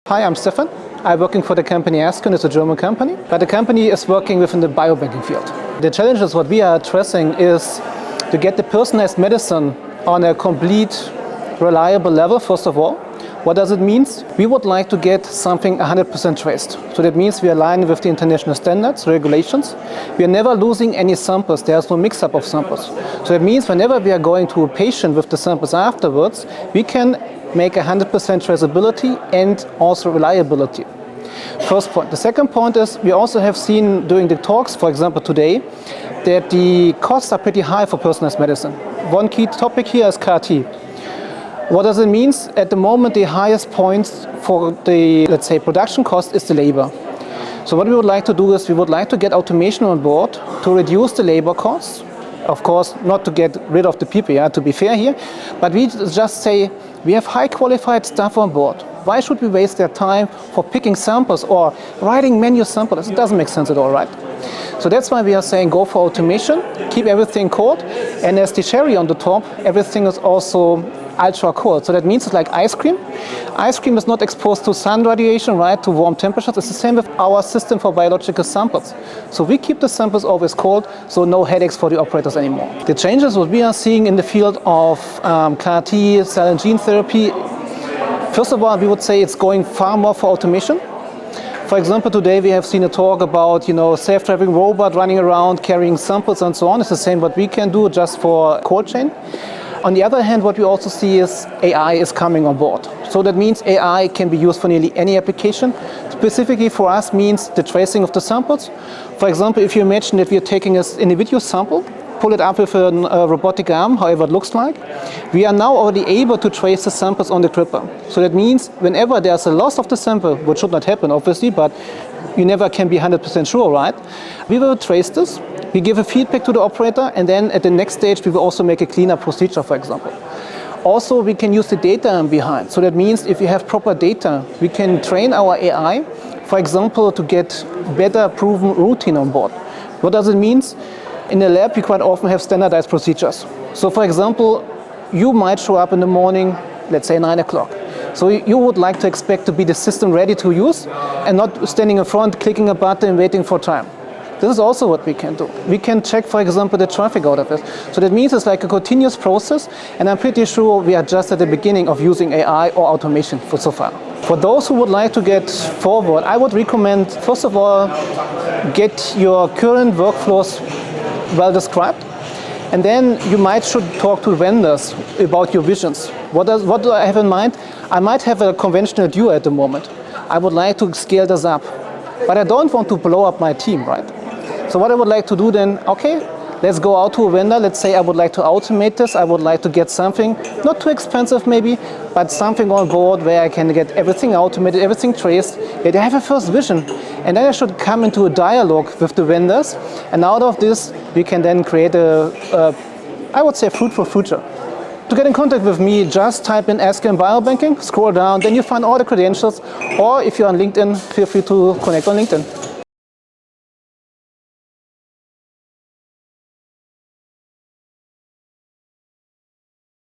Hi, I'm Stefan. I'm working for the company ASKION. It's a German company, but the company is working within the biobanking field. The challenges what we are addressing is to get the personalized medicine on a complete, reliable level, first of all. What does it mean? We would like to get something 100% traced. So that means we align with the international standards, regulations. We are never losing any samples. There's no mix-up of samples. So that means whenever we are going to a patient with the samples afterwards, we can make 100% traceability and also reliability. First point. The second point is we also have seen during the talks, for example today, that the costs are pretty high for personalized medicine. One key topic here is CAR-T. What does it mean? At the moment, the highest points for the, let's say, production cost is the labor. So what we would like to do is we would like to get automation on board to reduce the labor costs. Of course, not to get rid of the people, to be fair here, but we just say we have high qualified staff on board. Why should we waste their time for picking samples or writing manual samples? It doesn't make sense at all, right? So that's why we are saying go for automation, keep everything cold, and as the cherry on the top, everything is also ultra cold. So that means it's like ice cream. Ice cream is not exposed to sun radiation, right, to warm temperatures. It's the same with our system for biological samples. So we keep the samples always cold, so no headaches for the operators anymore. The changes what we are seeing in the field of CAR-T, cell and gene therapy, first of all, we would say it's going far more for automation. For example, today we have seen a talk about, self-driving robot running around, carrying samples and so on. It's the same what we can do just for cold chain. On the other hand, what we also see is AI is coming on board. So that means AI can be used for nearly any application. Specifically for us means the tracing of the samples. For example, if you imagine that we are taking an individual sample, pull it up with a robotic arm, however it looks like, we are now already able to trace the samples on the gripper. So that means whenever there's a loss of the sample, which should not happen obviously, but you never can be 100% sure, right? We will trace this. We give a feedback to the operator, and then at the next stage we will also make a cleanup procedure, for example. Also, we can use the data behind. So that means if we have proper data, we can train our AI, for example, to get better proven routine on board. What does it mean? In the lab, we quite often have standardized procedures. So for example, you might show up in the morning, let's say 9 o'clock. So you would like to expect to be the system ready to use and not standing in front, clicking a button and waiting for time. This is also what we can do. We can check, for example, the traffic out of it. So that means it's like a continuous process, and I'm pretty sure we are just at the beginning of using AI or automation for so far. For those who would like to get forward, I would recommend, first of all, get your current workflows well described, and then you should talk to vendors about your visions. What do I have in mind? I might have a conventional duo at the moment. I would like to scale this up, but I don't want to blow up my team, right? So what I would like to do then, okay, let's go out to a vendor. Let's say I would like to automate this. I would like to get something, not too expensive maybe, but something on board where I can get everything automated, everything traced. I have a first vision. And then I should come into a dialogue with the vendors. And out of this, we can then create I would say, fruitful future. To get in contact with me, just type in ASKION biobanking, scroll down, then you find all the credentials. Or if you're on LinkedIn, feel free to connect on LinkedIn.